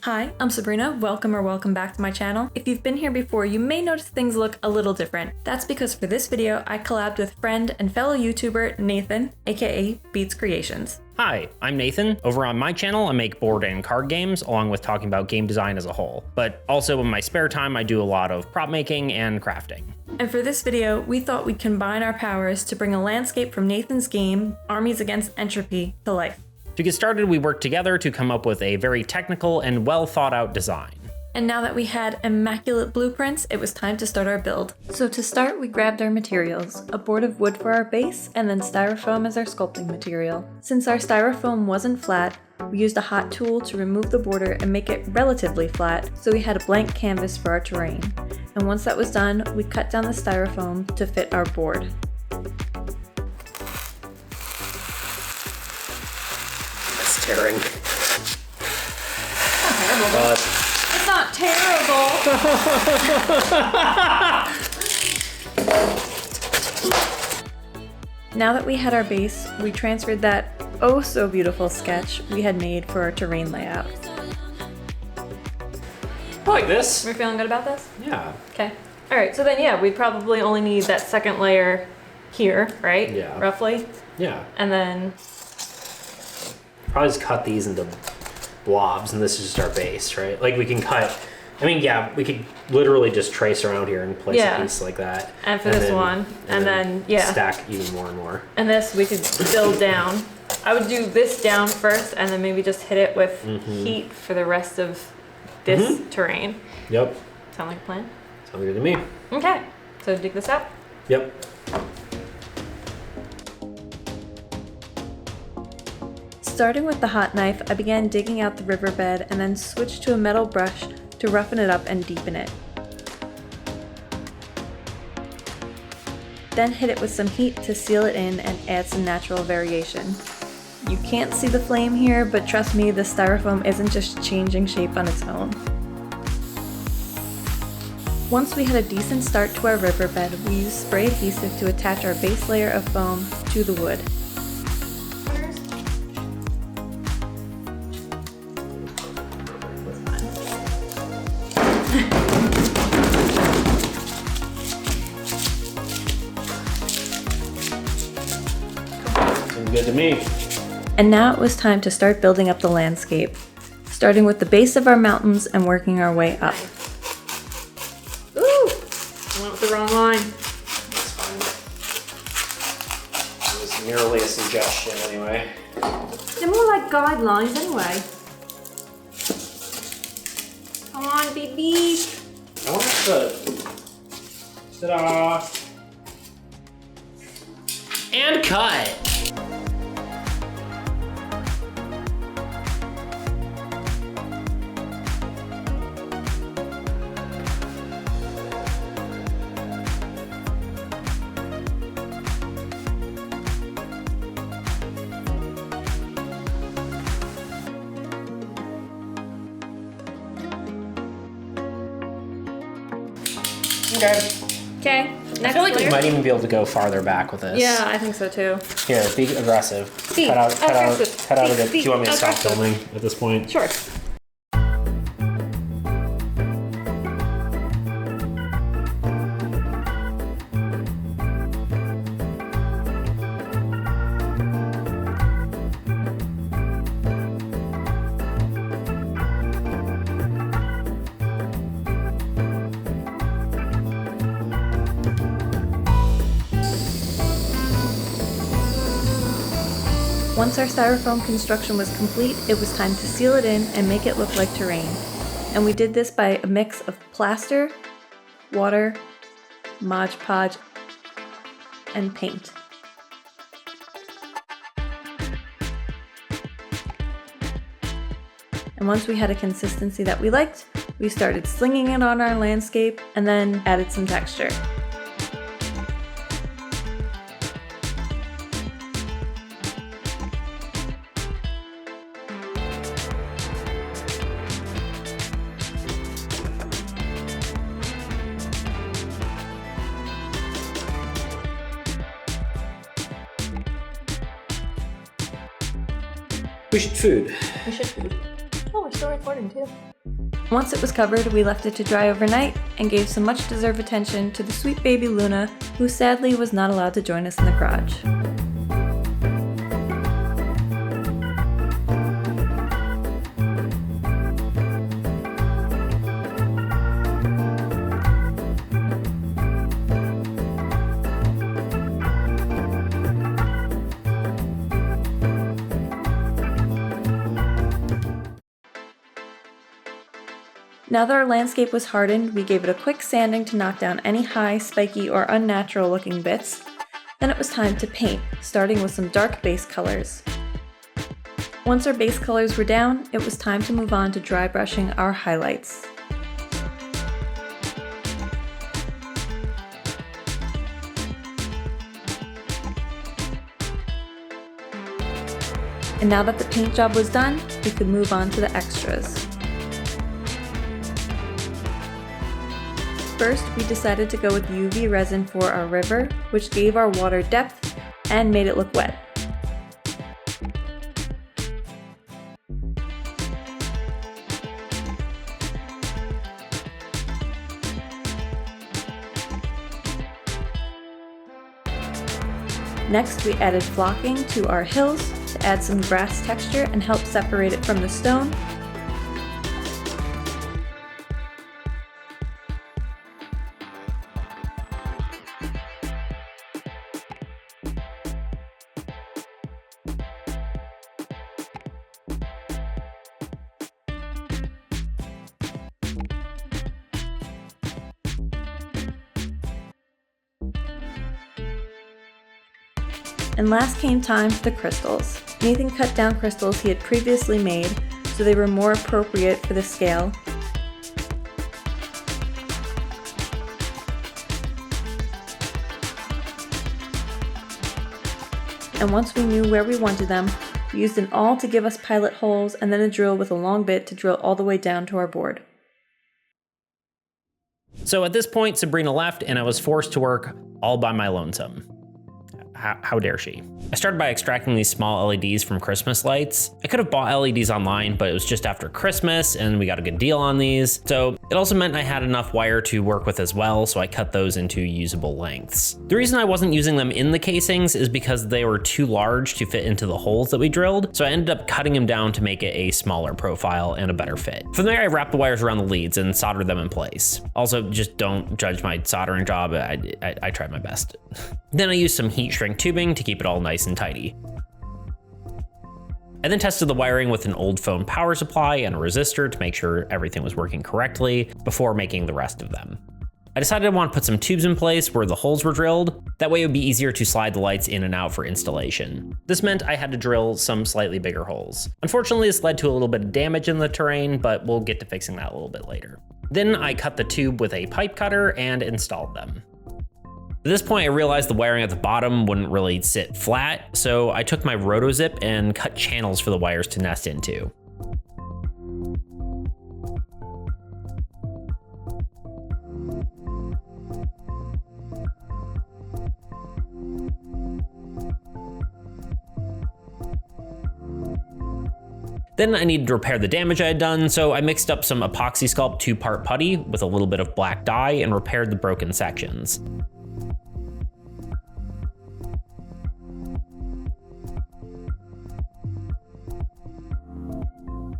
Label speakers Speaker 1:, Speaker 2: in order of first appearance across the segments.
Speaker 1: Hi, I'm Sabrina. Welcome back to my channel. If you've been here before, you may notice things look a little different. That's because for this video, I collabed with friend and fellow YouTuber Nathan, aka Beets Creations.
Speaker 2: Hi, I'm Nathan. Over on my channel, I make board and card games, along with talking about game design as a whole. But also in my spare time, I do a lot of prop making and crafting.
Speaker 1: And for this video, we thought we'd combine our powers to bring a landscape from Nathan's game, Armies Against Entropy, to life.
Speaker 2: To get started, we worked together to come up with a very technical and well thought out design.
Speaker 1: And now that we had immaculate blueprints, it was time to start our build. So to start, we grabbed our materials, a board of wood for our base, and then styrofoam as our sculpting material. Since our styrofoam wasn't flat, we used a hot tool to remove the border and make it relatively flat, so we had a blank canvas for our terrain. And once that was done, we cut down the styrofoam to fit our board.
Speaker 2: Tearing.
Speaker 1: It's not terrible. Now that we had our base, we transferred that oh so beautiful sketch we had made for our terrain layout.
Speaker 2: I like this.
Speaker 1: We're feeling good about this?
Speaker 2: Yeah.
Speaker 1: Okay. All right, so then yeah, we'd probably only need that second layer here, right?
Speaker 2: Yeah.
Speaker 1: Roughly.
Speaker 2: Yeah.
Speaker 1: And then
Speaker 2: Probably just cut these into blobs, and this is just our base, right? Like we can cut, I mean, yeah, we could literally just trace around here and place a piece like that.
Speaker 1: And for this one, and then
Speaker 2: stack even more and more.
Speaker 1: And this we could build down. I would do this down first, and then maybe just hit it with heat for the rest of this terrain.
Speaker 2: Yep.
Speaker 1: Sound like a plan?
Speaker 2: Sounds good to me.
Speaker 1: Okay, so dig this up.
Speaker 2: Yep.
Speaker 1: Starting with the hot knife, I began digging out the riverbed and then switched to a metal brush to roughen it up and deepen it. Then hit it with some heat to seal it in and add some natural variation. You can't see the flame here, but trust me, the styrofoam isn't just changing shape on its own. Once we had a decent start to our riverbed, we used spray adhesive to attach our base layer of foam to the wood.
Speaker 2: Good to me.
Speaker 1: And now it was time to start building up the landscape, starting with the base of our mountains and working our way up. Ooh! I went with the wrong line.
Speaker 2: That's fine. It was merely a suggestion anyway.
Speaker 1: They're more like guidelines anyway. Come on, baby!
Speaker 2: I want to... Ta-da! And cut!
Speaker 1: Okay,
Speaker 2: I feel like we might even be able to go farther back with this.
Speaker 1: Yeah, I think so too.
Speaker 2: Here, be aggressive. Cut out a bit. Do you want me to stop filming at this point?
Speaker 1: Sure. Once our styrofoam construction was complete, it was time to seal it in and make it look like terrain. And we did this by a mix of plaster, water, Mod Podge, and paint. And once we had a consistency that we liked, we started slinging it on our landscape and then added some texture.
Speaker 2: We should food.
Speaker 1: We should food. Oh, we're still recording too. Once it was covered, we left it to dry overnight and gave some much deserved attention to the sweet baby Luna, who sadly was not allowed to join us in the garage. Now that our landscape was hardened, we gave it a quick sanding to knock down any high, spiky, or unnatural looking bits. Then it was time to paint, starting with some dark base colors. Once our base colors were down, it was time to move on to dry brushing our highlights. And now that the paint job was done, we could move on to the extras. First, we decided to go with UV resin for our river, which gave our water depth and made it look wet. Next, we added flocking to our hills to add some grass texture and help separate it from the stone. And last came time for the crystals. Nathan cut down crystals he had previously made, so they were more appropriate for the scale. And once we knew where we wanted them, we used an awl to give us pilot holes and then a drill with a long bit to drill all the way down to our board.
Speaker 2: So at this point, Sabrina left and I was forced to work all by my lonesome. How dare she? I started by extracting these small LEDs from Christmas lights. I could have bought LEDs online, but it was just after Christmas and we got a good deal on these. So it also meant I had enough wire to work with as well, so I cut those into usable lengths. The reason I wasn't using them in the casings is because they were too large to fit into the holes that we drilled, so I ended up cutting them down to make it a smaller profile and a better fit. From there, I wrapped the wires around the leads and soldered them in place. Also, just don't judge my soldering job. I tried my best. Then I used some heat shrink tubing to keep it all nice and tidy. I then tested the wiring with an old phone power supply and a resistor to make sure everything was working correctly before making the rest of them. I decided I want to put some tubes in place where the holes were drilled. That way it would be easier to slide the lights in and out for installation. This meant I had to drill some slightly bigger holes. Unfortunately, this led to a little bit of damage in the terrain, but we'll get to fixing that a little bit later. Then I cut the tube with a pipe cutter and installed them. At this point, I realized the wiring at the bottom wouldn't really sit flat, so I took my rotozip and cut channels for the wires to nest into. Then I needed to repair the damage I had done, so I mixed up some epoxy sculpt 2-part putty with a little bit of black dye and repaired the broken sections.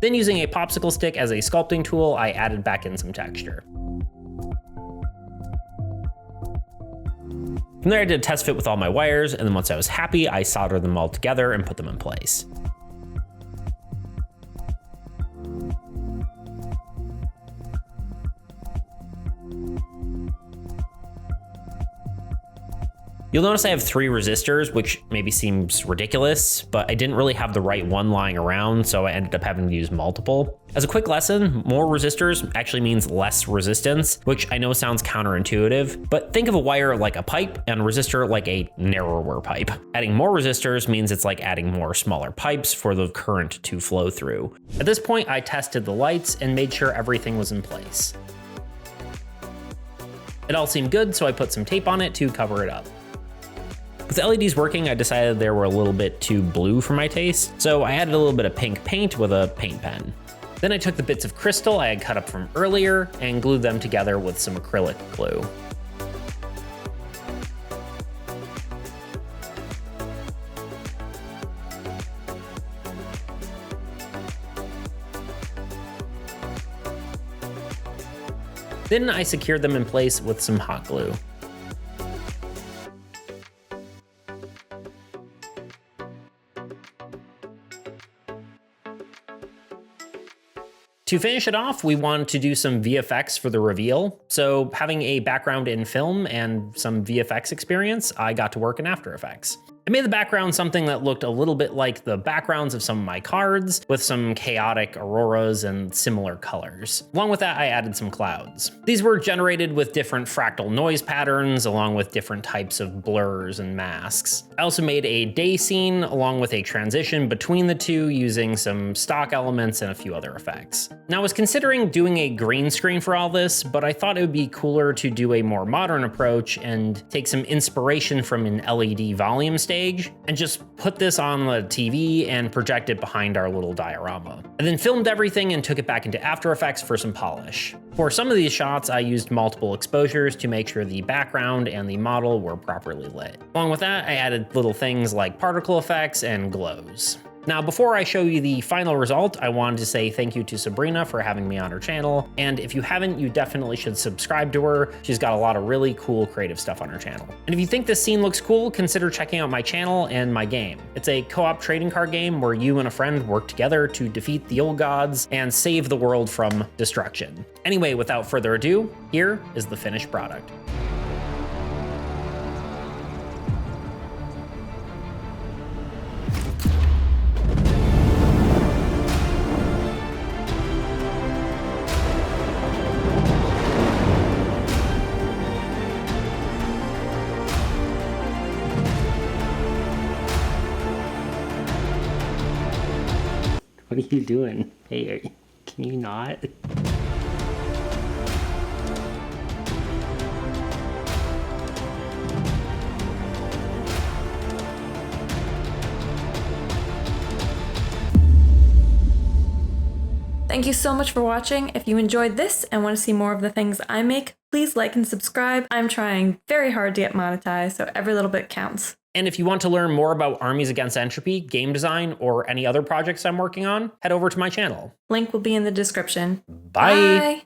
Speaker 2: Then using a popsicle stick as a sculpting tool, I added back in some texture. From there I did a test fit with all my wires, and then once I was happy, I soldered them all together and put them in place. You'll notice I have 3 resistors, which maybe seems ridiculous, but I didn't really have the right one lying around, so I ended up having to use multiple. As a quick lesson, more resistors actually means less resistance, which I know sounds counterintuitive, but think of a wire like a pipe and a resistor like a narrower pipe. Adding more resistors means it's like adding more smaller pipes for the current to flow through. At this point, I tested the lights and made sure everything was in place. It all seemed good, so I put some tape on it to cover it up. With the LEDs working, I decided they were a little bit too blue for my taste, so I added a little bit of pink paint with a paint pen. Then I took the bits of crystal I had cut up from earlier and glued them together with some acrylic glue. Then I secured them in place with some hot glue. To finish it off, we wanted to do some VFX for the reveal. So having a background in film and some VFX experience, I got to work in After Effects. I made the background something that looked a little bit like the backgrounds of some of my cards, with some chaotic auroras and similar colors. Along with that, I added some clouds. These were generated with different fractal noise patterns, along with different types of blurs and masks. I also made a day scene along with a transition between the two using some stock elements and a few other effects. Now, I was considering doing a green screen for all this, but I thought it would be cooler to do a more modern approach and take some inspiration from an LED volume stage and just put this on the TV and project it behind our little diorama. I then filmed everything and took it back into After Effects for some polish. For some of these shots, I used multiple exposures to make sure the background and the model were properly lit. Along with that, I added little things like particle effects and glows. Now, before I show you the final result, I wanted to say thank you to Sabrina for having me on her channel. And if you haven't, you definitely should subscribe to her. She's got a lot of really cool creative stuff on her channel. And if you think this scene looks cool, consider checking out my channel and my game. It's a co-op trading card game where you and a friend work together to defeat the old gods and save the world from destruction. Anyway, without further ado, here is the finished product. What are you doing? Hey, can you not?
Speaker 1: Thank you so much for watching. If you enjoyed this and want to see more of the things I make, please like and subscribe. I'm trying very hard to get monetized, so every little bit counts.
Speaker 2: And if you want to learn more about Armies Against Entropy, game design, or any other projects I'm working on, head over to my channel.
Speaker 1: Link will be in the description.
Speaker 2: Bye.